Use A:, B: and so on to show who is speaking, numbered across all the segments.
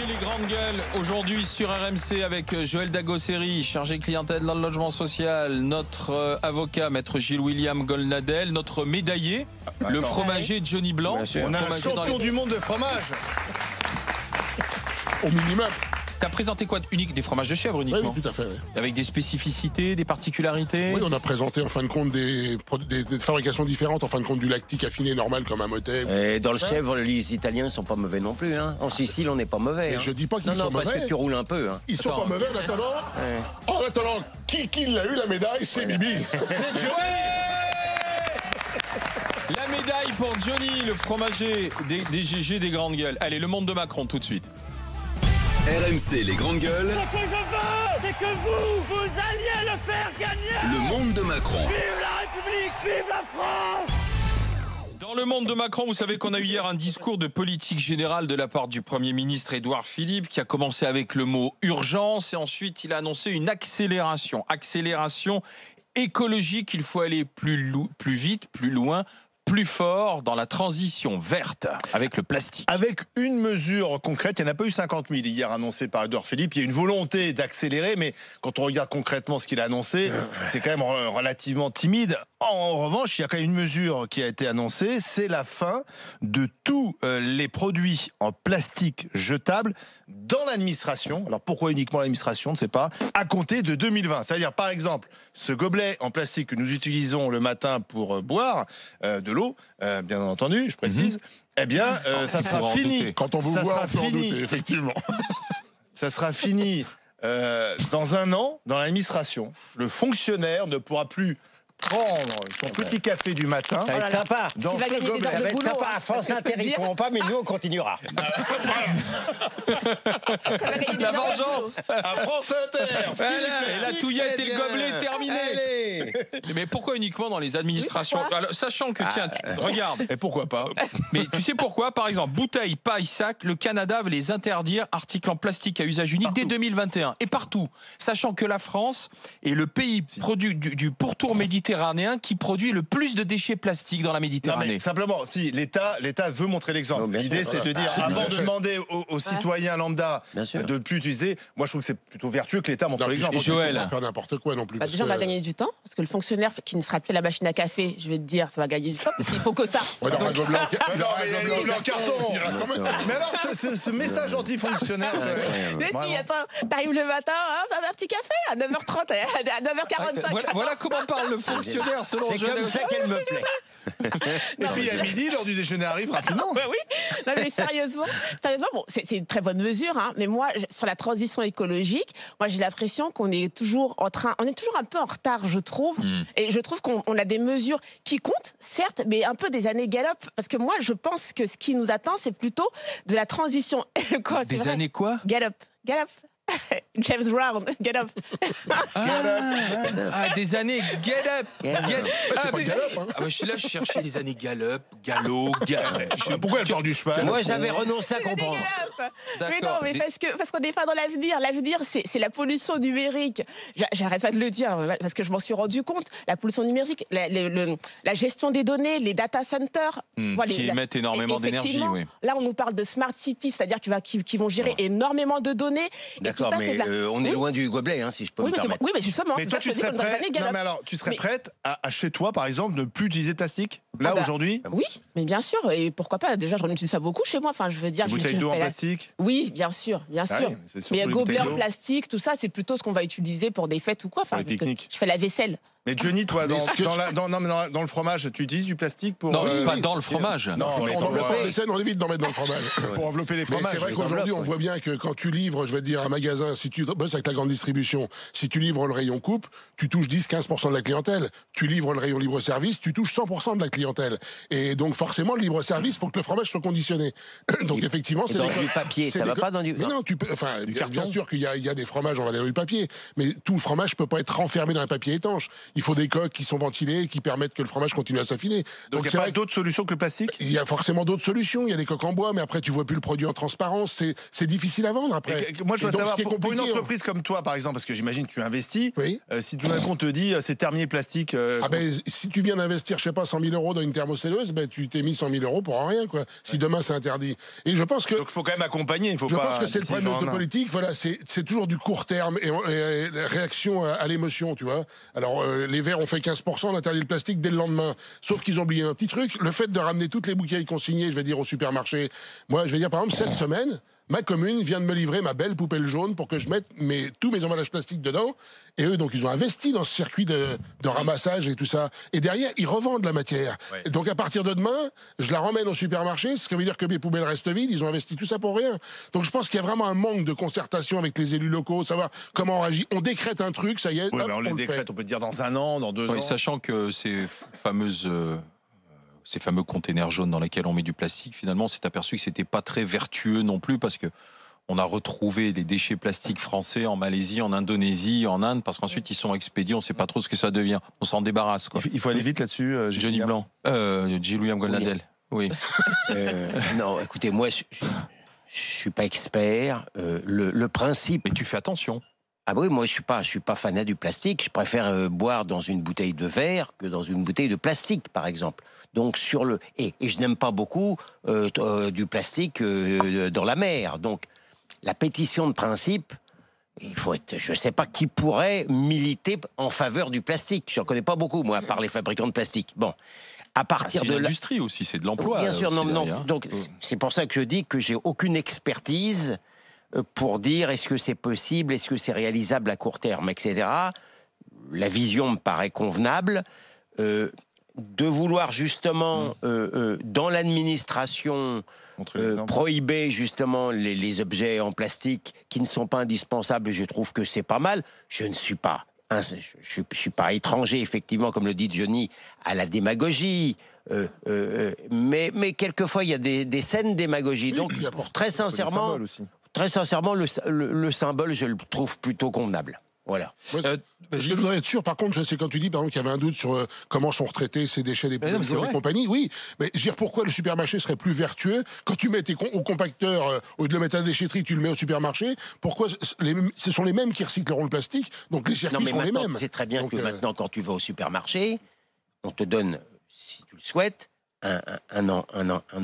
A: DGG les grandes gueules aujourd'hui sur RMC avec Joël Dagosseri, chargé clientèle dans le logement social, notre avocat maître Gilles William Golnadel, notre médaillé, le fromager Johnny Blanc.
B: On a un champion du monde de fromage.
C: Au minimum.
A: T'as présenté quoi unique? Des fromages de chèvre uniquement?
C: Oui, tout à fait. Oui.
A: Avec des spécificités, des particularités?
C: Oui, on a présenté en fin de compte des fabrications différentes, en fin de compte du lactique affiné normal comme un motet.
D: Et dans le chèvre, les Italiens ne sont pas mauvais non plus. Hein. En Sicile, on n'est pas mauvais.
C: Et
D: hein.
C: je dis pas qu'ils sont mauvais.
D: Parce que tu roules un peu. Hein.
C: Ils sont pas mauvais en attendant. En attendant, qui l'a eu la médaille, c'est Bibi.
A: C'est Joël. La médaille pour Johnny, le fromager des DGG des grandes gueules. Allez, le monde de Macron tout de suite.
E: RMC les grandes gueules.
F: Ce que je veux, c'est que vous alliez le faire gagner.
E: Le monde de Macron.
F: Vive la République, vive la France.
A: Dans le monde de Macron, vous savez qu'on a eu hier un discours de politique générale de la part du Premier ministre Édouard Philippe qui a commencé avec le mot urgence et ensuite il a annoncé une accélération écologique. Il faut aller plus vite, plus loin, plus fort dans la transition verte avec le plastique.
B: Avec une mesure concrète, il n'y en a pas eu 50 000 hier annoncée par Édouard Philippe. Il y a une volonté d'accélérer, mais quand on regarde concrètement ce qu'il a annoncé, c'est quand même relativement timide. En revanche, il y a quand même une mesure qui a été annoncée, c'est la fin de tous les produits en plastique jetable dans l'administration. Alors pourquoi uniquement l'administration, on ne sait pas, à compter de 2020. C'est-à-dire par exemple, ce gobelet en plastique que nous utilisons le matin pour boire de l'eau, bien entendu, je précise, eh bien, ça sera fini.
C: Quand on vous voit, on peut en douter, effectivement.
B: Ça sera fini dans un an dans l'administration. Le fonctionnaire ne pourra plus prendre son petit café du matin.
D: Ça va être sympa.
B: Dans
G: va
B: ce
G: gagner des
B: gobelet.
G: heures
D: Ça
G: de
D: va être
G: boulot,
D: sympa.
G: hein.
D: France Inter, ils pourront pas, mais nous, on continuera.
A: La vengeance
B: À France Inter.
A: Voilà, et la touillette et le gobelet terminé.
D: Allez.
A: Mais pourquoi uniquement dans les administrations?
G: Oui, pourquoi
A: Alors, sachant que, tiens, regarde,
B: Et pourquoi pas?
A: mais tu sais pourquoi? Par exemple, bouteilles, pailles, sacs, le Canada veut les interdire, articles en plastique à usage unique dès 2021. Et partout. Sachant que la France est le pays du pourtour méditerranéen qui produit le plus de déchets plastiques dans la
B: Non
A: Méditerranée.
B: mais simplement, si l'État veut montrer l'exemple.
D: Non, bien
B: L'idée
D: sûr,
B: c'est de dire, avant de demander aux citoyens lambda
D: Bien sûr.
B: de plus utiliser, moi je trouve que c'est plutôt vertueux que l'État montre
C: Non,
B: l'exemple.
A: et Joël.
C: Il faut pas faire n'importe quoi non plus.
G: Bah,
C: parce
G: déjà, on va
C: que-
G: gagner du temps, parce que le fonctionnaire qui ne sera plus à la machine à café, je vais te dire, ça va gagner du temps, parce qu'il faut que ça.
C: Ouais, il aura un gobelet en-
B: Mais non, mais il y a les gobelets en carton.
C: Il ira quand même.
B: Mais alors, ce message anti-fonctionnaire.
G: Mais si,
B: Vraiment.
G: attends, t'arrives le matin, hein, un petit café à 9h30, à 9h45.
A: Voilà comment parle le fonctionnaire selon
D: C'est
A: Joël.
D: comme ça qu'elle me plaît.
B: Et puis à midi, l'heure du déjeuner arrive rapidement.
G: Ouais, oui. Non, mais sérieusement, bon, c'est une très bonne mesure, hein, mais moi, sur la transition écologique, moi, j'ai l'impression qu'on est toujours on est toujours un peu en retard, je trouve. Et je trouve qu'on a des mesures qui comptent, certes, mais un peu des années galop. Parce que moi, je pense que ce qui nous attend, c'est plutôt de la transition. Quoi, c'est
A: Des
G: vrai.
A: années quoi?
G: Galop. James Brown, get up.
A: Des années get up.
D: Get up.
C: C'est pas galop, hein.
A: Je suis là, je cherchais des années galop, galop.
B: Pourquoi elle parle du cheval?
D: Moi, j'avais renoncé à comprendre.
G: Mais non, mais parce qu'on n'est pas dans l'avenir. L'avenir, c'est la pollution numérique. J'arrête pas de le dire, parce que je m'en suis rendu compte. La pollution numérique, la gestion des données, les data centers.
A: Qui émettent énormément d'énergie,
G: effectivement,
A: oui.
G: Là, on nous parle de smart cities, c'est-à-dire qui vont gérer énormément de données. Et tout
D: D'accord,
G: ça,
D: mais
G: c'est de la-
D: on est
G: Oui.
D: loin du gobelet, hein, si je peux
G: Oui,
D: me
G: mais
D: permettre.
G: oui, mais justement.
B: Mais
G: c'est
B: toi,
G: ça que
B: tu
G: je dis
B: serais
G: qu'on doit
B: prête.
G: gagner
B: Non,
G: galop.
B: mais alors, tu serais
G: Mais-
B: prête à chez toi, par exemple, ne plus utiliser de plastique là
G: Ah bah,
B: aujourd'hui?
G: Oui, mais bien sûr. Et pourquoi pas? Déjà, je n'en utilise pas beaucoup chez moi. Enfin, je veux dire,
B: Une
G: je
B: bouteille d'eau en
G: fais la-
B: plastique?
G: Oui, bien sûr, bien
B: Ah
G: sûr.
B: oui, c'est surtout
G: Mais
B: les
G: gobelet
B: bouteilles
G: en
B: d'eau.
G: plastique, tout ça, c'est plutôt ce qu'on va utiliser pour des fêtes ou quoi. Enfin,
B: les
G: parce que
B: pique-niques.
G: je fais la vaisselle.
B: Mais Johnny, toi,
C: Mais est-ce que
B: dans le fromage, tu utilises du plastique pour.
A: Non, pas
B: oui.
A: dans le fromage.
B: Non,
C: On
B: mais
C: enveloppe
B: pour,
C: pas les scènes, on évite d'en mettre dans le fromage.
B: pour envelopper les
C: Mais
B: fromages.
C: c'est vrai
D: les
C: qu'aujourd'hui,
D: enveloppes,
C: on voit bien que quand tu livres, je vais te dire, un magasin, si tu bosses avec la grande distribution, si tu livres le rayon coupe, tu touches 10-15% de la clientèle. Tu livres le rayon libre-service, tu touches 100% de la clientèle. Et donc, forcément, le libre-service, il faut que le fromage soit conditionné. Donc, effectivement,
D: Et
C: c'est
D: dans
C: des-
D: du papier,
C: c'est
D: ça
C: des
D: va
C: co-
D: pas dans du...
C: Mais non, tu peux, enfin, bien
B: carton.
C: sûr qu'il y a des fromages, on va aller dans du papier, mais tout le fromage peut pas être renfermé dans un papier étanche. il faut des coques qui sont ventilées, qui permettent que le fromage continue à s'affiner.
B: Donc il n'y a pas d'autres solutions que le plastique?
C: Il y a forcément d'autres solutions. Il y a des coques en bois, mais après, tu vois plus le produit en transparence. C'est difficile à vendre après.
B: Moi, je veux savoir, pour une
C: compliqué,
B: entreprise comme toi, par exemple, parce que j'imagine que tu investis,
C: Oui.
B: si tout d'un coup on te dit c'est terminé le plastique.
C: Si tu viens d'investir, je sais pas, 100 000 euros dans une thermocelleuse, tu t'es mis 100 000 euros pour rien, quoi. Si demain c'est interdit. Et je pense que.
B: Donc il faut quand même accompagner.
C: Je pense que c'est le problème de politique. Voilà, c'est toujours du court terme et réaction à l'émotion, tu vois. Alors les verres ont fait 15%, on interdit le plastique dès le lendemain. Sauf qu'ils ont oublié un petit truc, le fait de ramener toutes les bouteilles consignées, je vais dire au supermarché. Moi, je vais dire par exemple cette semaine. Ma commune vient de me livrer ma belle poubelle jaune pour que je mette tous mes emballages plastiques dedans. Et eux, donc, ils ont investi dans ce circuit de ramassage et tout ça. Et derrière, ils revendent la matière. Ouais. Et donc, à partir de demain, je la ramène au supermarché, ce qui veut dire que mes poubelles restent vides. Ils ont investi tout ça pour rien. Donc, je pense qu'il y a vraiment un manque de concertation avec les élus locaux, savoir comment on réagit. On décrète un truc, ça y est.
B: Oui, on le décrète, on peut dire dans 1 an, dans 2 ans.
A: Sachant que ces fameux containers jaunes dans lesquels on met du plastique, finalement, on s'est aperçu que c'était pas très vertueux non plus, parce que on a retrouvé des déchets plastiques français en Malaisie, en Indonésie, en Inde, parce qu'ensuite ils sont expédiés, on ne sait pas trop ce que ça devient. On s'en débarrasse, quoi.
B: Il faut aller vite là-dessus,
A: Johnny Blanc, William Goldnadel. Oui.
D: Non, écoutez, moi, je suis pas expert. Le principe.
A: Mais tu fais attention.
D: Ah oui, moi je suis pas fanat du plastique. Je préfère boire dans une bouteille de verre que dans une bouteille de plastique, par exemple. Donc et je n'aime pas beaucoup du plastique dans la mer. Donc la pétition de principe, je ne sais pas qui pourrait militer en faveur du plastique. Je n'en connais pas beaucoup, moi, à part les fabricants de plastique. Bon. À partir de
A: l'industrie aussi, c'est de l'emploi.
D: Bien sûr, non. Donc c'est pour ça que je dis que j'ai aucune expertise pour dire est-ce que c'est possible, est-ce que c'est réalisable à court terme, etc. La vision me paraît convenable. De vouloir justement, dans l'administration, prohiber justement les objets en plastique qui ne sont pas indispensables, je trouve que c'est pas mal. Je ne suis pas... je suis pas étranger, effectivement, comme le dit Johnny, à la démagogie. Mais quelquefois, il y a des scènes démagogie. Donc, très sincèrement, le symbole, je le trouve plutôt convenable. Voilà.
C: Ce que je voudrais être sûr, par contre, c'est quand tu dis, par exemple, qu'il y avait un doute sur comment sont retraités ces déchets des poubelles et compagnie. Oui, mais je veux dire, pourquoi le supermarché serait plus vertueux quand tu mets au compacteur, au lieu de le mettre à la déchetterie, tu le mets au supermarché? Pourquoi ce sont les mêmes qui recycleront le plastique? Donc les circuits sont les mêmes.
D: C'est très bien que maintenant, quand tu vas au supermarché, on te donne, si tu le souhaites, un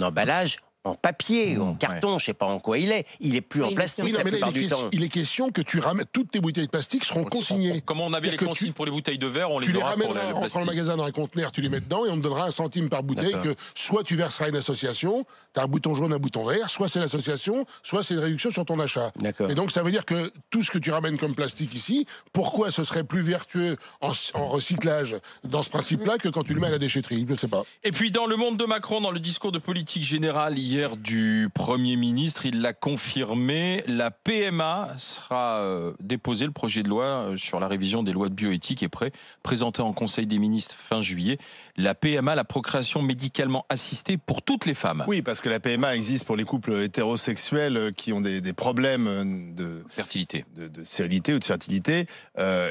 D: emballage en papier, en carton, je sais pas en quoi il est. Il est plus en plastique la plupart du temps.
C: Il est question que tu ramènes toutes tes bouteilles de plastique seront consignées.
A: Comme on avait les consignes pour les bouteilles de verre, on les aura pour le plastique. Tu les ramèneras en magasin
C: dans un conteneur, tu les mets dedans et on te donnera 1 centime par bouteille que soit tu verseras à une association, tu as un bouton jaune, un bouton vert, soit c'est l'association, soit c'est une réduction sur ton achat. Et donc ça veut dire que tout ce que tu ramènes comme plastique ici, pourquoi ce serait plus vertueux en recyclage dans ce principe-là que quand tu le mets à la déchetterie? Je ne sais pas.
A: Et puis dans le monde de Macron, dans le discours de politique générale hier du Premier ministre, il l'a confirmé, la PMA sera déposée, le projet de loi sur la révision des lois de bioéthique est présenté en Conseil des ministres fin juillet. La PMA, la procréation médicalement assistée pour toutes les femmes.
B: Oui, parce que la PMA existe pour les couples hétérosexuels qui ont des problèmes de
A: fertilité,
B: de stérilité ou de fertilité.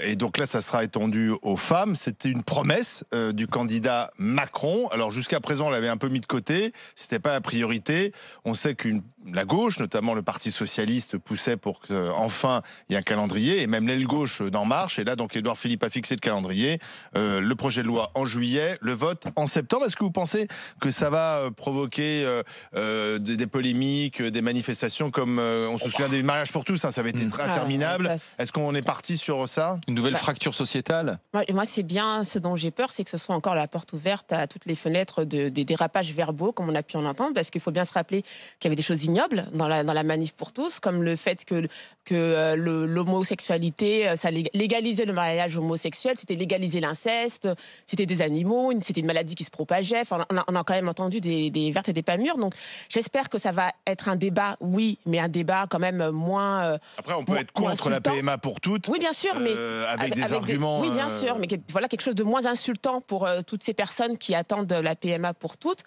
B: Et donc là, ça sera étendu aux femmes. C'était une promesse du candidat Macron. Alors jusqu'à présent, on l'avait un peu mis de côté. C'était pas la priorité. On sait que la gauche, notamment le Parti socialiste, poussait pour qu'enfin il y ait un calendrier, et même l'aile gauche d'En Marche. Et là, donc, Édouard Philippe a fixé le calendrier. Le projet de loi en juillet, le vote en septembre. Est-ce que vous pensez que ça va provoquer des polémiques, des manifestations comme on se souvient des mariages pour tous, hein, ça avait été très interminable. Est-ce qu'on est parti sur ça?
A: Une nouvelle fracture sociétale?
G: Moi, c'est bien ce dont j'ai peur, c'est que ce soit encore la porte ouverte à toutes les fenêtres des dérapages verbaux, comme on a pu en entendre, parce qu'il faut bien se rappeler qu'il y avait des choses ignobles dans la manif pour tous, comme le fait que l'homosexualité, ça légalisait le mariage homosexuel, c'était légaliser l'inceste, c'était des animaux, c'était une maladie qui se propageait. Enfin, on a quand même entendu des vertes et des pas mûres. Donc, j'espère que ça va être un débat, oui, mais un débat quand même moins.
B: Après, on peut être contre la PMA pour toutes.
G: Oui, bien sûr, mais
B: avec des arguments.
G: Oui, bien sûr, mais voilà quelque chose de moins insultant pour toutes ces personnes qui attendent la PMA pour toutes.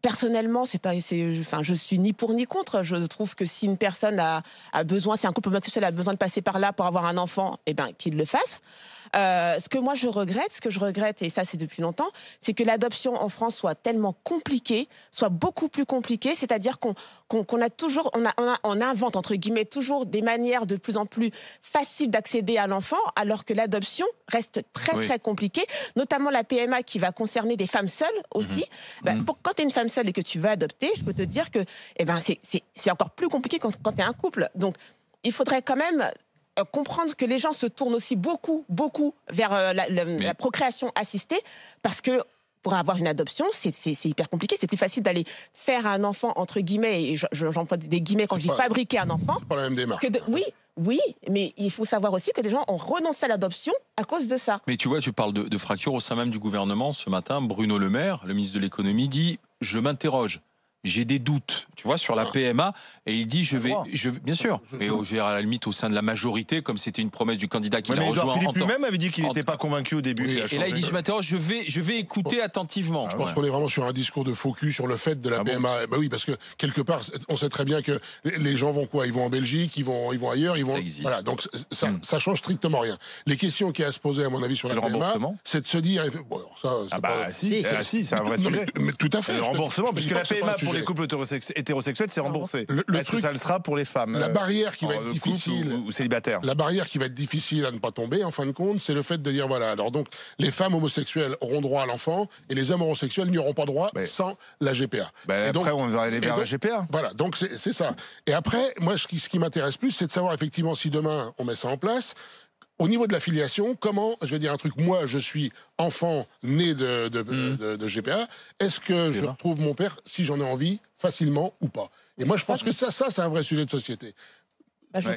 G: Personnellement, je suis ni pour ni contre. Je trouve que si une personne a besoin, si un couple homosexuel a besoin de passer par là pour avoir un enfant, eh ben qu'il le fasse. Ce que moi je regrette, et ça c'est depuis longtemps, c'est que l'adoption en France soit tellement compliquée, soit beaucoup plus compliquée, c'est-à-dire qu'on invente entre guillemets toujours des manières de plus en plus faciles d'accéder à l'enfant, alors que l'adoption reste très compliquée, notamment la PMA qui va concerner des femmes seules aussi. Quand tu es une femme seule et que tu veux adopter, je peux te dire que c'est encore plus compliqué quand tu es un couple. Donc il faudrait quand même comprendre que les gens se tournent aussi beaucoup vers la procréation assistée, parce que pour avoir une adoption, c'est hyper compliqué. C'est plus facile d'aller faire un enfant, entre guillemets, et j'emploie des guillemets quand je dis fabriquer un enfant.
C: C'est pas la même démarche.
G: Oui, mais il faut savoir aussi que des gens ont renoncé à l'adoption à cause de ça.
A: Mais tu vois, tu parles de fracture au sein même du gouvernement. Ce matin, Bruno Le Maire, le ministre de l'économie, dit « Je m'interroge ». J'ai des doutes, tu vois, sur la PMA, et il dit bien sûr, mais à la limite au sein de la majorité, comme c'était une promesse du candidat qui l'a rejoint.
B: Philippe lui-même avait dit qu'il n'était pas convaincu au début.
A: Et là il dit je m'interroge, je vais écouter attentivement.
C: Je pense qu'on est vraiment sur un discours de faux cul sur le fait de la PMA. Oui, parce que quelque part, on sait très bien que les gens vont quoi? Ils vont en Belgique, ils vont ailleurs, ils vont. Voilà, donc ça change strictement rien. Les questions qu'il y a à se poser, à mon avis, sur la PMA, c'est de se dire.
B: Bon, si, c'est un vrai sujet.
C: Mais tout à fait.
B: Le remboursement, puisque la PMA pour les couples hétérosexuels, c'est remboursé. Est-ce que ça le sera pour les femmes?
C: La barrière qui va être difficile,
B: ou célibataires.
C: La barrière qui va être difficile à ne pas tomber, en fin de compte, c'est le fait de dire voilà. Alors donc, les femmes homosexuelles auront droit à l'enfant et les hommes homosexuels n'y auront pas droit sans la GPA.
B: Et donc, après, on va aller vers la GPA.
C: Voilà, donc c'est ça. Et après, moi, ce qui m'intéresse plus, c'est de savoir effectivement si demain on met ça en place. Au niveau de la filiation, comment, je vais dire un truc, moi je suis enfant né de GPA, est-ce que je retrouve mon père, si j'en ai envie, facilement ou pas? Et moi je pense que ça c'est un vrai sujet de société.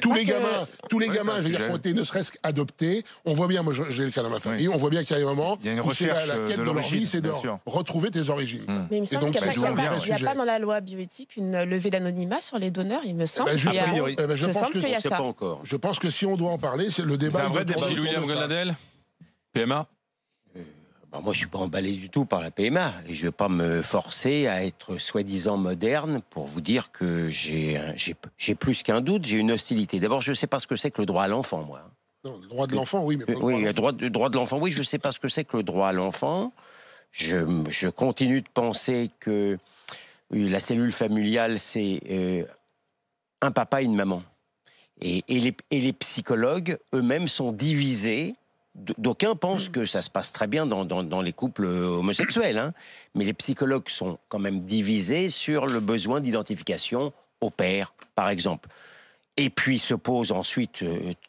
C: Tous les gamins, je veux dire, ont été ne serait-ce qu'adoptés. On voit bien, moi j'ai le cas dans ma famille, on voit bien qu'il y a un moment où c'est la quête de leur vie, c'est de retrouver tes origines.
G: Mais il me semble qu'il n'y a pas dans la loi bioéthique une levée d'anonymat sur les donneurs, il me semble.
C: Je pense que si on doit en parler, c'est le débat.
A: C'est un vrai débat. William Grenadel, PMA.
D: Moi, je suis pas emballé du tout par la PMA. Et je vais pas me forcer à être soi-disant moderne pour vous dire que j'ai plus qu'un doute, j'ai une hostilité. D'abord, je sais pas ce que c'est que le droit à l'enfant, moi.
C: Non, le droit de l'enfant, oui. Mais
D: le droit de l'enfant, oui, je sais pas ce que c'est que le droit à l'enfant. Je continue de penser que la cellule familiale, c'est un papa et une maman. Et les psychologues eux-mêmes sont divisés. D'aucuns pensent que ça se passe très bien dans les couples homosexuels, hein. Mais les psychologues sont quand même divisés sur le besoin d'identification au père, par exemple. Et puis se pose ensuite,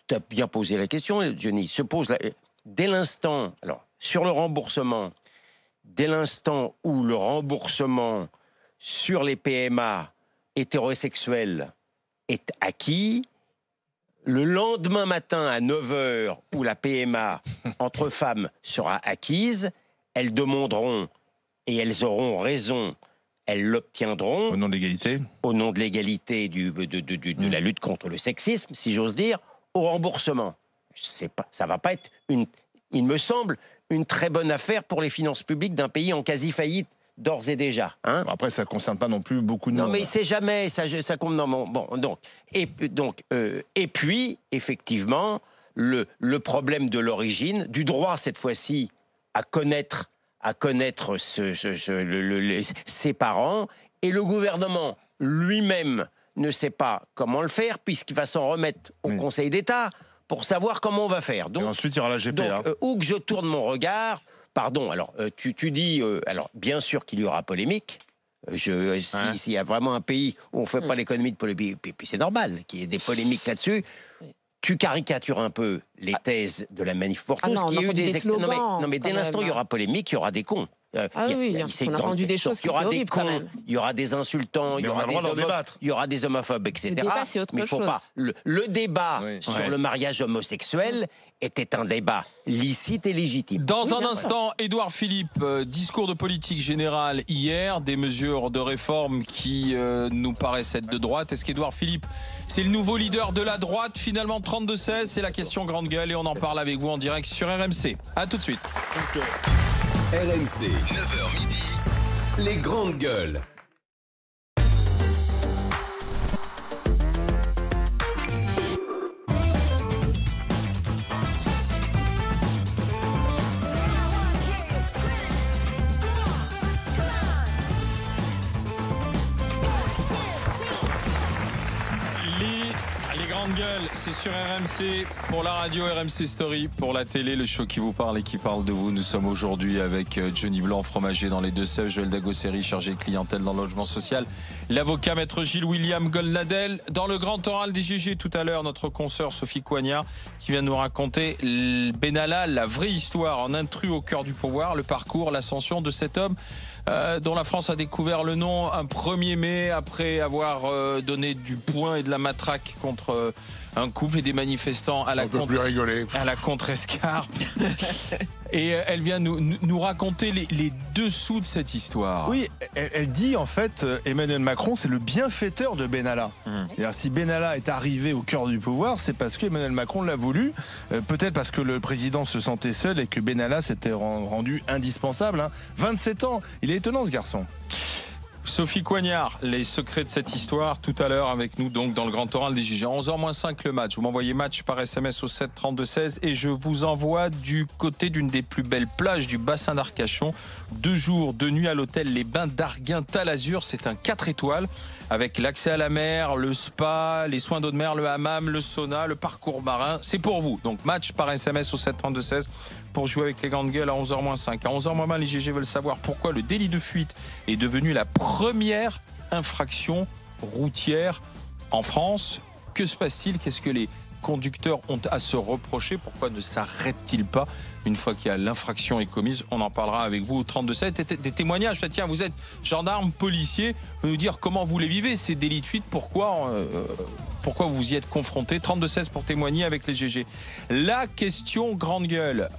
D: tu as bien posé la question, Johnny, dès l'instant, alors sur le remboursement, dès l'instant où le remboursement sur les PMA hétérosexuels est acquis, le lendemain matin à 9h, où la PMA entre femmes sera acquise, elles demanderont, et elles auront raison, elles l'obtiendront.
B: Au nom de l'égalité.
D: Au nom de l'égalité, de la lutte contre le sexisme, si j'ose dire, au remboursement. Ça va pas être, il me semble, une très bonne affaire pour les finances publiques d'un pays en quasi-faillite. D'ores et déjà. Hein.
B: Après, ça ne concerne pas non plus beaucoup de monde.
D: Non, mais c'est jamais. Ça compte. Non, bon, donc. Et puis, effectivement, le problème de l'origine, du droit, cette fois-ci, à connaître ses parents, et le gouvernement lui-même ne sait pas comment le faire, puisqu'il va s'en remettre au Conseil d'État pour savoir comment on va faire. Donc,
B: et ensuite, il y aura la GPA.
D: Donc, où que je tourne mon regard. Pardon, alors tu dis, alors bien sûr qu'il y aura polémique. S'il y a vraiment un pays où on ne fait pas l'économie de polémique, puis c'est normal qu'il y ait des polémiques là-dessus. Tu caricatures un peu les thèses de la manif pour tous, qui a eu des slogans. Non mais dès l'instant il y aura polémique, il y aura des cons.
G: On a rendu des choses qui étaient horribles quand même.
D: Il y aura des insultants, il y aura des homophobes, etc.
G: Le débat, c'est autre chose.
D: Pas. Le débat sur le mariage homosexuel était un débat licite et légitime.
A: Dans un instant, Édouard Philippe, discours de politique générale hier, des mesures de réforme qui nous paraissent être de droite. Est-ce qu'Édouard Philippe, c'est le nouveau leader de la droite, finalement 32-16? C'est la question grande gueule et on en parle avec vous en direct sur RMC. A tout de suite.
E: RMC, 9h midi, les grandes gueules.
A: c'est sur RMC, pour la radio RMC Story, pour la télé, le show qui vous parle et qui parle de vous. Nous sommes aujourd'hui avec Johnny Blanc, fromager dans les Deux-Sèvres, Joël Dagosseri, chargé clientèle dans le logement social, l'avocat maître Gilles William Goldnadel. Dans le grand oral des GG tout à l'heure, notre consoeur Sophie Coignard qui vient nous raconter Benalla, la vraie histoire en intrus au cœur du pouvoir, le parcours, l'ascension de cet homme dont la France a découvert le nom un 1er mai après avoir donné du poing et de la matraque contre un couple et des manifestants à la contre-escarpe. Et elle vient nous raconter les dessous de cette histoire.
B: Oui, elle dit en fait, Emmanuel Macron, c'est le bienfaiteur de Benalla. Si Benalla est arrivé au cœur du pouvoir, c'est parce qu'Emmanuel Macron l'a voulu. Peut-être parce que le président se sentait seul et que Benalla s'était rendu indispensable. 27 ans, il est étonnant ce garçon.
A: Sophie Coignard, les secrets de cette histoire, tout à l'heure avec nous donc dans le grand oral des GG. 11h-5 le match. Vous m'envoyez match par SMS au 7 32 16 et je vous envoie du côté d'une des plus belles plages du bassin d'Arcachon. 2 jours, 2 nuits à l'hôtel Les Bains d'Arguin-Talazur. C'est un 4 étoiles avec l'accès à la mer, le spa, les soins d'eau de mer, le hammam, le sauna, le parcours marin. C'est pour vous. Donc match par SMS au 7 32 16 pour jouer avec les grandes gueules à 11h-5. À 11h-20, les GG veulent savoir pourquoi le délit de fuite est devenu la première infraction routière en France. Que se passe-t-il? Qu'est-ce que les conducteurs ont à se reprocher? Pourquoi ne s'arrêtent-ils pas une fois qu'il y a l'infraction est commise? On en parlera avec vous au 32-7. Des témoignages. Tiens, vous êtes gendarme, policier, vous nous dire comment vous les vivez, ces délits de fuite, pourquoi vous y êtes confrontés. 32-16 pour témoigner avec les GG. La question grande gueule.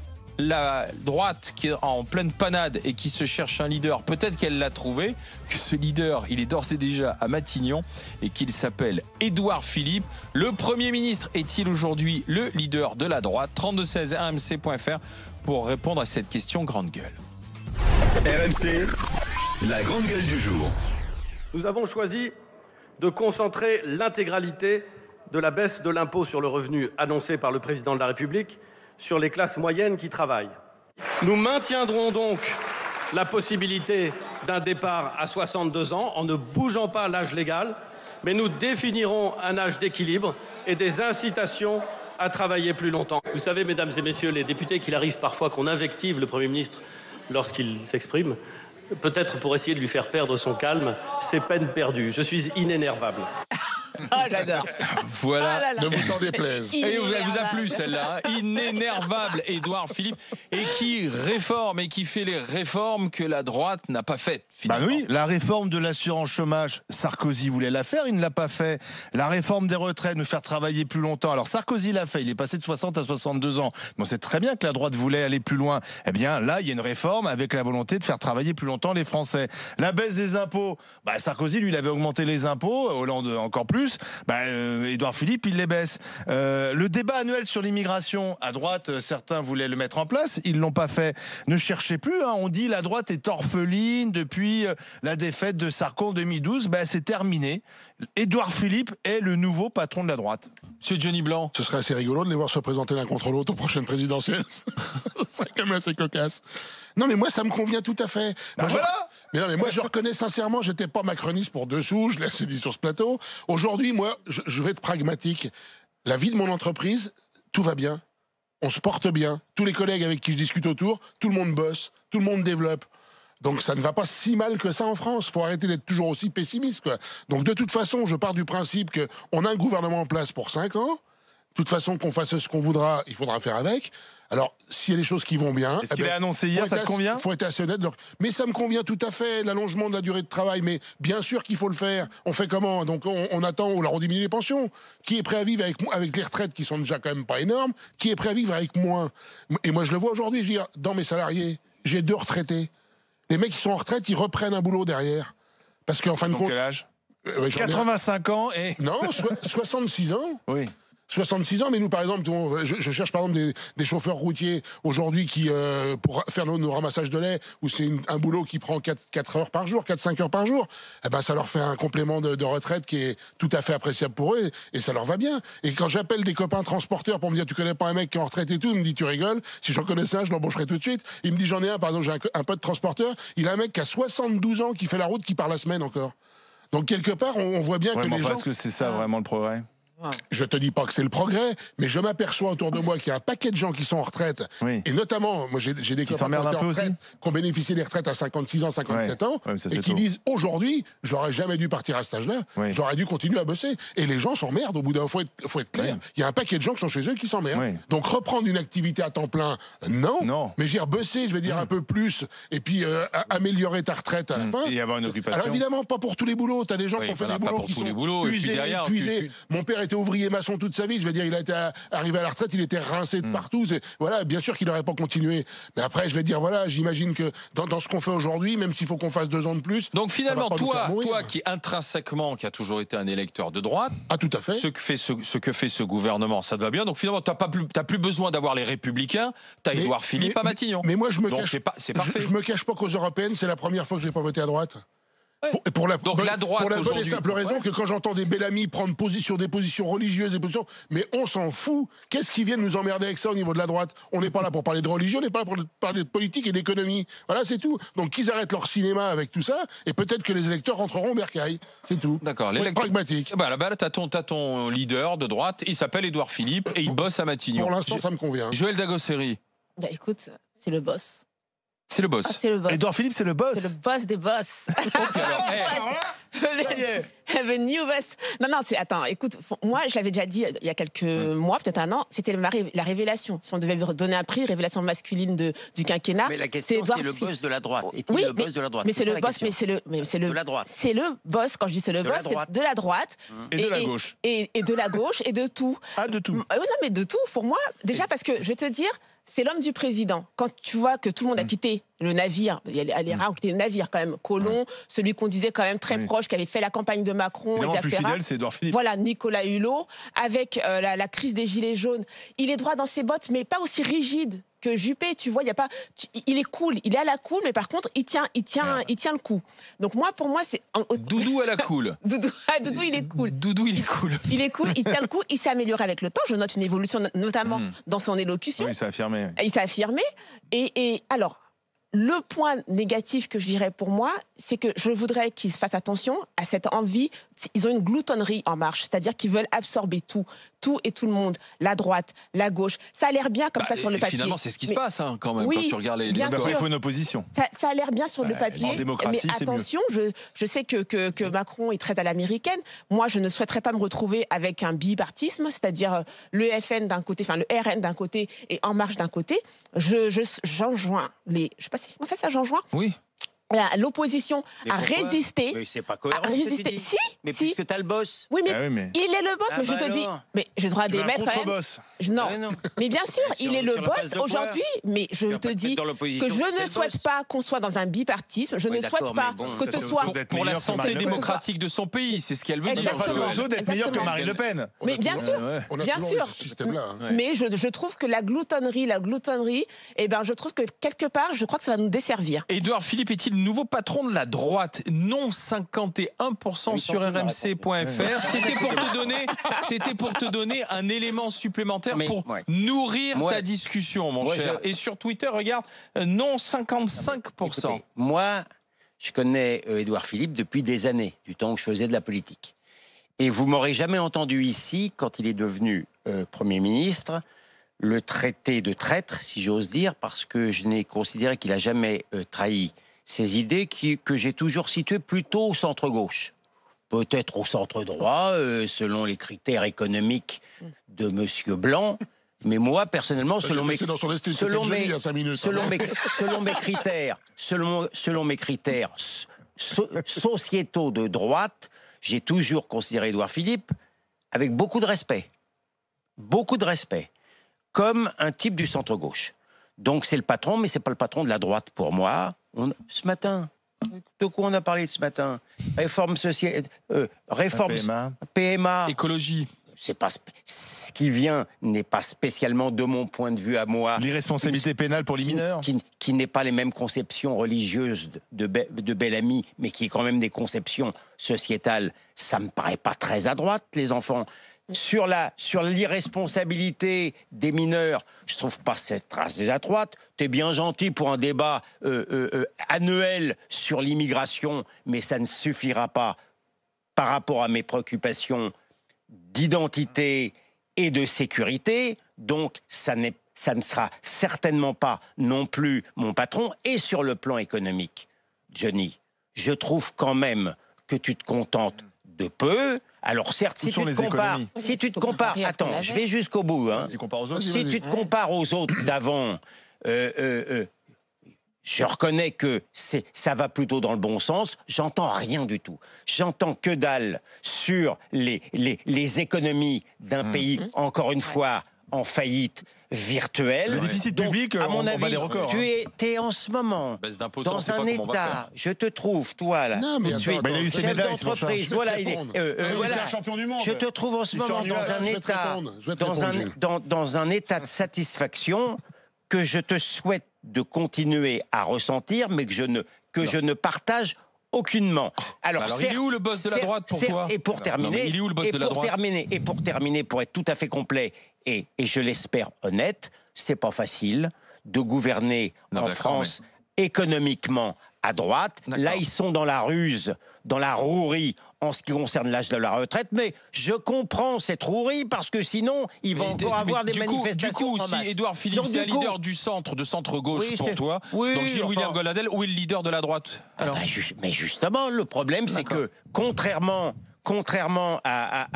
A: La droite qui est en pleine panade et qui se cherche un leader, peut-être qu'elle l'a trouvé, que ce leader, il est d'ores et déjà à Matignon et qu'il s'appelle Édouard Philippe. Le Premier ministre est-il aujourd'hui le leader de la droite? 32-16 RMC.fr pour répondre à cette question grande gueule.
E: RMC, la grande gueule du jour.
H: Nous avons choisi de concentrer l'intégralité de la baisse de l'impôt sur le revenu annoncée par le président de la République sur les classes moyennes qui travaillent. Nous maintiendrons donc la possibilité d'un départ à 62 ans en ne bougeant pas l'âge légal, mais nous définirons un âge d'équilibre et des incitations à travailler plus longtemps. Vous savez, mesdames et messieurs les députés, qu'il arrive parfois qu'on invective le Premier ministre lorsqu'il s'exprime, peut-être pour essayer de lui faire perdre son calme. C'est peine perdue. Je suis inénervable.
G: Ah, j'adore.
A: Voilà.
G: Ah là là.
C: Ne vous en déplaise.
A: Et elle vous a plu celle-là, hein. Inénervable Édouard Philippe, et qui réforme et qui fait les réformes que la droite n'a pas faites finalement.
B: Oui, la réforme de l'assurance chômage, Sarkozy voulait la faire, il ne l'a pas fait. La réforme des retraites, nous faire travailler plus longtemps. Alors Sarkozy l'a fait, il est passé de 60 à 62 ans. Bon, c'est très bien que la droite voulait aller plus loin. Eh bien là, il y a une réforme avec la volonté de faire travailler plus longtemps les Français. La baisse des impôts, Sarkozy lui, il avait augmenté les impôts, Hollande encore plus. Édouard Philippe, il les baisse. Le débat annuel sur l'immigration, à droite, certains voulaient le mettre en place, ils l'ont pas fait. Ne cherchez plus, on dit la droite est orpheline depuis la défaite de Sarko en 2012. C'est terminé. Édouard Philippe est le nouveau patron de la droite.
A: Monsieur Johnny Blanc.
C: Ce serait assez rigolo de les voir se présenter l'un contre l'autre aux prochaines présidentielles. Ce serait quand même assez cocasse. Non, mais moi, ça me convient tout à fait. Moi, je reconnais sincèrement, j'étais pas macroniste pour dessous, je l'ai assez dit sur ce plateau. Aujourd'hui, moi, je vais être pragmatique. La vie de mon entreprise, tout va bien. On se porte bien. Tous les collègues avec qui je discute autour, tout le monde bosse, tout le monde développe. Donc ça ne va pas si mal que ça en France. Faut arrêter d'être toujours aussi pessimiste, quoi. Donc de toute façon, je pars du principe qu'on a un gouvernement en place pour 5 ans. De toute façon, qu'on fasse ce qu'on voudra, il faudra faire avec. Alors, s'il y a des choses qui vont bien...
B: Est-ce qu'il a annoncé hier, ça te convient?
C: Il faut être assez honnête. Mais ça me convient tout à fait, l'allongement de la durée de travail. Mais bien sûr qu'il faut le faire. On fait comment? Donc on attend, on diminue les pensions. Qui est prêt à vivre avec les retraites qui sont déjà quand même pas énormes? Qui est prêt à vivre avec moins? Et moi, je le vois aujourd'hui, je veux dire, dans mes salariés, j'ai 2 retraités. Les mecs qui sont en retraite, ils reprennent un boulot derrière. Parce qu'en fin de compte...
B: Quel âge? 85 ans et...
C: Non, 66 ans.
B: Oui.
C: 66 ans, mais nous, par exemple, je cherche par exemple des chauffeurs routiers aujourd'hui qui, pour faire nos ramassages de lait, où c'est un boulot qui prend 4 heures par jour, 4-5 heures par jour, ça leur fait un complément de retraite qui est tout à fait appréciable pour eux, et ça leur va bien. Et quand j'appelle des copains transporteurs pour me dire, tu connais pas un mec qui est en retraite et tout, il me dit, tu rigoles, si j'en connaissais un, je l'embaucherais tout de suite. Il me dit, j'en ai un, par exemple, j'ai un pote transporteur, il a un mec qui a 72 ans, qui fait la route, qui part la semaine encore. Donc quelque part, on voit bien que les gens...
B: Est-ce que c'est ça vraiment le progrès?
C: Je te dis pas que c'est le progrès, mais je m'aperçois autour de moi qu'il y a un paquet de gens qui sont en retraite.
B: Oui.
C: Et notamment, moi j'ai des copains qui ont bénéficié des retraites à 56 ans, 57 ans, et qui disent aujourd'hui, j'aurais jamais dû partir à cet âge-là, j'aurais dû continuer à bosser. Et les gens s'emmerdent au bout d'un faut être clair. Il y a un paquet de gens qui sont chez eux qui s'emmerdent. Donc reprendre une activité à temps plein, non. Mais je veux dire, bosser, je veux dire un peu plus, et puis améliorer ta retraite à la fin.
B: Et avoir une occupation.
C: Alors évidemment, pas pour tous les boulots. T'as des gens qui ont fait des boulots qui sont épuisés. Mon père était ouvrier maçon toute sa vie, je veux dire, il a été arrivé à la retraite, il était rincé de partout. Voilà, bien sûr qu'il n'aurait pas continué. Mais après, je vais dire, voilà, j'imagine que dans ce qu'on fait aujourd'hui, même s'il faut qu'on fasse 2 ans de plus.
A: Donc finalement, toi qui intrinsèquement, qui a toujours été un électeur de droite,
C: tout à fait.
A: Ce que fait ce gouvernement, ça te va bien. Donc finalement, t'as plus besoin d'avoir les Républicains, t'as Édouard Philippe à Matignon.
C: Mais moi, je me
A: cache
C: pas qu'aux européennes, c'est la première fois que j'ai pas voté à droite. Pour la bonne et simple raison que quand j'entends des bel amis prendre des positions religieuses, mais on s'en fout. Qu'est-ce qui vient nous emmerder avec ça au niveau de la droite? On n'est pas là pour parler de religion, on n'est pas là pour parler de politique et d'économie. Voilà, c'est tout. Donc qu'ils arrêtent leur cinéma avec tout ça, et peut-être que les électeurs rentreront au bercail. C'est tout.
A: D'accord.
C: Pragmatique.
A: Là-bas, t'as ton leader de droite, il s'appelle Édouard Philippe et il bosse à Matignon.
C: Pour l'instant, ça me convient.
A: Joël Dagosseri.
G: Écoute, c'est le boss.
A: C'est le boss.
G: C'est le boss.
B: Édouard Philippe, c'est le boss.
G: C'est le boss des boss. Le new boss. Non, attends, écoute, moi, je l'avais déjà dit il y a quelques mois, peut-être un an, c'était la révélation. Si on devait donner un prix, révélation masculine du quinquennat.
D: Mais la question, c'est le boss de la droite.
G: Oui,
D: le boss de la droite.
G: Mais c'est le boss, mais c'est le
D: de la droite.
G: C'est le boss, quand je dis c'est le boss, c'est de la droite.
B: Et de la gauche.
G: Et de la gauche, et de tout.
B: Ah, de tout.
G: Oui, non, mais de tout, pour moi. Déjà, parce que, je vais te dire, c'est l'homme du président. Quand tu vois que tout le monde a quitté le navire, il y a les rares qui étaient le navire quand même, Collomb, celui qu'on disait quand même très proche, qui avait fait la campagne de Macron,
B: évidemment,
G: etc.
B: le plus fidèle, c'est Édouard Philippe.
G: Voilà, Nicolas Hulot, avec la crise des Gilets jaunes. Il est droit dans ses bottes, mais pas aussi rigide que Juppé, tu vois, il y a pas, il est cool, il est à la cool, mais par contre, il tient le coup. Donc pour moi, c'est
A: Doudou à la cool.
G: Doudou, il est cool.
A: Doudou, il est cool.
G: Il est cool, il tient le coup, il s'est amélioré avec le temps. Je note une évolution, notamment dans son élocution.
B: Oui, il s'est affirmé.
G: Il s'est affirmé. Et alors, le point négatif que je dirais pour moi, c'est que je voudrais qu'ils fassent attention à cette envie. Ils ont une gloutonnerie en marche, c'est-à-dire qu'ils veulent absorber tout et tout le monde, la droite, la gauche. Ça a l'air bien comme ça sur le papier.
A: Finalement, c'est ce qui se passe quand même, quand tu regardes les
G: bien sûr.
B: Il faut une opposition.
G: Ça a l'air bien sur le papier.
B: En démocratie,
G: mais attention, je sais que Macron est très à l'américaine. Moi, je ne souhaiterais pas me retrouver avec un bipartisme, c'est-à-dire le FN d'un côté, enfin le RN d'un côté et En Marche d'un côté. J'enjoins les. Je sais pas si c'est ça, j'enjoins.
A: Oui.
G: L'opposition a résisté.
D: Mais c'est pas cohérent.
G: A résisté. Mais
D: puisque t'as le boss.
G: Oui, mais il est le boss. Mais je te dis, mais j'ai le droit d'émettre quand même. Non. Mais bien sûr, il est le boss aujourd'hui. Mais je te dis que je ne souhaite pas qu'on soit dans un bipartisme. Je ne souhaite pas que ce soit
A: pour la santé démocratique de son pays. C'est ce qu'elle veut dire.
B: D'être meilleur que Marine Le Pen.
G: Mais bien sûr, bien sûr. Mais je trouve que la gloutonnerie, je trouve que quelque part, je crois que ça va nous desservir.
A: Édouard Philippe est-il nouveau patron de la droite? Non, 51% sur rmc.fr. C'était pour te donner un élément supplémentaire pour nourrir ta discussion, mon cher. Et sur Twitter, regarde, non, 55%.
D: Écoutez, moi, je connais Édouard Philippe depuis des années, du temps où je faisais de la politique. Et vous m'aurez jamais entendu ici, quand il est devenu Premier ministre, le traiter de traître, si j'ose dire, parce que je n'ai considéré qu'il n'a jamais trahi ces idées que j'ai toujours situées plutôt au centre-gauche. Peut-être au centre-droit, selon les critères économiques de Monsieur Blanc. Mais moi, personnellement, selon mes critères sociétaux de droite, j'ai toujours considéré Édouard Philippe avec beaucoup de respect, comme un type du centre-gauche. Donc c'est le patron, mais c'est pas le patron de la droite pour moi. Ce matin, de quoi on a parlé ce matin? Réforme PMA,
A: écologie.
D: C'est pas ce qui vient n'est pas spécialement de mon point de vue à moi.
B: L'irresponsabilité pénale pour les mineurs,
D: qui n'est pas les mêmes conceptions religieuses de Bellamy, mais qui est quand même des conceptions sociétales. Ça me paraît pas très à droite, les enfants. Sur l'irresponsabilité des mineurs, je trouve pas cette trace à droite. T'es bien gentil pour un débat annuel sur l'immigration, mais ça ne suffira pas par rapport à mes préoccupations d'identité et de sécurité. Donc, ça ne sera certainement pas non plus mon patron. Et sur le plan économique, Johnny, je trouve quand même que tu te contentes de peu. Alors certes, si tu te compares, attends, je vais jusqu'au bout. Hein. Si tu te compares aux autres d'avant, je reconnais que ça va plutôt dans le bon sens. J'entends rien du tout. J'entends que dalle sur les économies d'un pays, encore une fois, en faillite virtuelle.
B: Le déficit public,
D: à mon avis,
B: on bat les records.
D: Tu es en ce moment dans un état, je te trouve, toi, là,
C: non, mais
D: tout de suite,
B: il a eu ses
D: chef
B: médailles,
D: d'entreprise, voilà, il est
B: un champion du monde.
D: Je te trouve en ce moment dans un état de satisfaction que je te souhaite de continuer à ressentir, mais que je ne partage aucunement.
A: Alors il est où le boss de la droite pour toi?
D: Et pour terminer,
A: il est où le boss de la droite?
D: Pour terminer, pour être tout à fait complet et je l'espère honnête, c'est pas facile de gouverner en France économiquement à droite. Là, ils sont dans la ruse, dans la rouerie en ce qui concerne l'âge de la retraite, mais je comprends cette rouerie parce que sinon, il va encore avoir des manifestations.
A: Du coup, si Édouard Philippe, c'est un leader du centre, de centre-gauche pour toi, donc Gilles-William Goldnadel, où est le leader de la droite?
D: Mais justement, le problème, c'est que contrairement à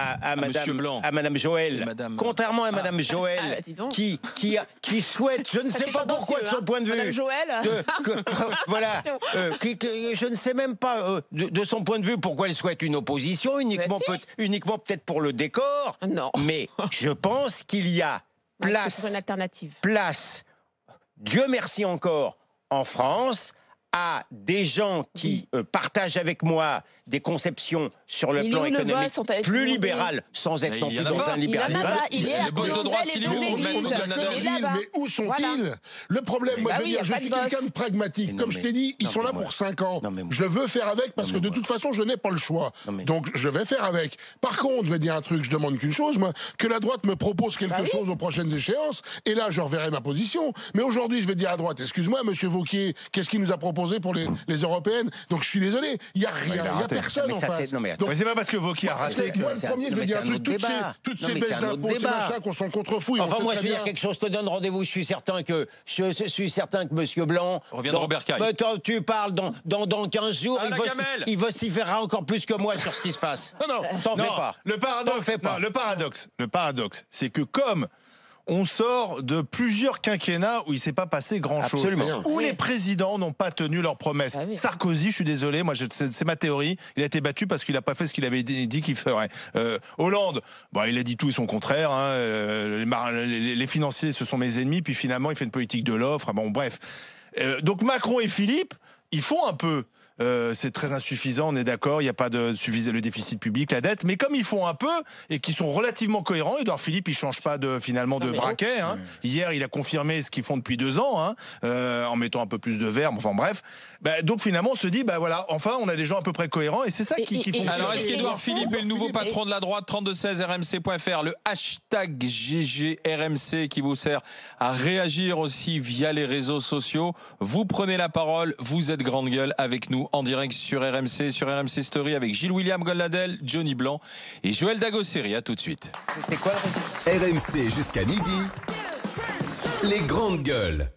D: Madame Joël, contrairement à Madame Joël, qui souhaite, je ne sais pas pourquoi de son point de vue,
G: Madame Joël,
D: voilà, je ne sais même pas de son point de vue pourquoi elle souhaite une opposition, uniquement peut-être pour le décor.
G: Non.
D: Mais je pense qu'il y a
G: pour une alternative.
D: Place, Dieu merci encore, en France, à des gens qui partagent avec moi des conceptions sur le plan économique plus libérales, sans être non plus dans un libéralisme.
A: Le boss de droite, il est où?
C: Mais où sont-ils? Le problème, moi, je veux dire, je suis quelqu'un de pragmatique. Comme je t'ai dit, ils sont là pour 5 ans. Je veux faire avec parce que de toute façon, je n'ai pas le choix. Donc, je vais faire avec. Par contre, je vais dire un truc, je demande qu'une chose, moi, que la droite me propose quelque chose aux prochaines échéances, et là, je reverrai ma position. Mais aujourd'hui, je vais dire à droite, excuse-moi, monsieur Wauquiez, qu'est-ce qu'il nous a proposé pour les européennes? Donc, je suis désolé, il n'y a rien, il n'y a personne en face.
B: Mais c'est pas parce que Wauquiez a raté que...
C: Moi, le premier, je vais dire un truc, toutes ces baisses d'impôts, ces machins qu'on s'en contrefouille.
D: Enfin, moi, je vais dire quelque chose, je te donne rendez-vous, je suis certain que monsieur Blanc...
A: Reviendra Robert Caille.
D: Tu parles dans 15 jours, il vociférera encore plus que moi sur ce qui se passe. T'en fais pas.
B: Le paradoxe, c'est que comme on sort de plusieurs quinquennats où il ne s'est pas passé grand-chose. Où les présidents n'ont pas tenu leurs promesses. Sarkozy, je suis désolé, moi c'est ma théorie, il a été battu parce qu'il n'a pas fait ce qu'il avait dit qu'il ferait. Hollande, il a dit tout et son contraire. Hein. Les financiers, ce sont mes ennemis, puis finalement, il fait une politique de l'offre. Bref. Donc Macron et Philippe, ils font un peu. C'est très insuffisant, on est d'accord, il n'y a pas de suffisant le déficit public, la dette, mais comme ils font un peu et qu'ils sont relativement cohérents, Édouard Philippe, il change pas de braquet. Hein. Hier, il a confirmé ce qu'ils font depuis 2 ans, en mettant un peu plus de verbe. Enfin bref, donc finalement, on se dit, voilà, enfin, on a des gens à peu près cohérents et c'est ça qui fonctionne.
A: Alors, est-ce qu'Édouard Philippe est le nouveau patron de la droite? 3216 rmc.fr, le hashtag GGRMC qui vous sert à réagir aussi via les réseaux sociaux. Vous prenez la parole, vous êtes grande gueule avec nous en direct sur RMC Story avec Gilles-William Goldnadel, Johnny Blanc et Joël Dagosseri. À tout de suite.
E: RMC jusqu'à midi. Les grandes gueules.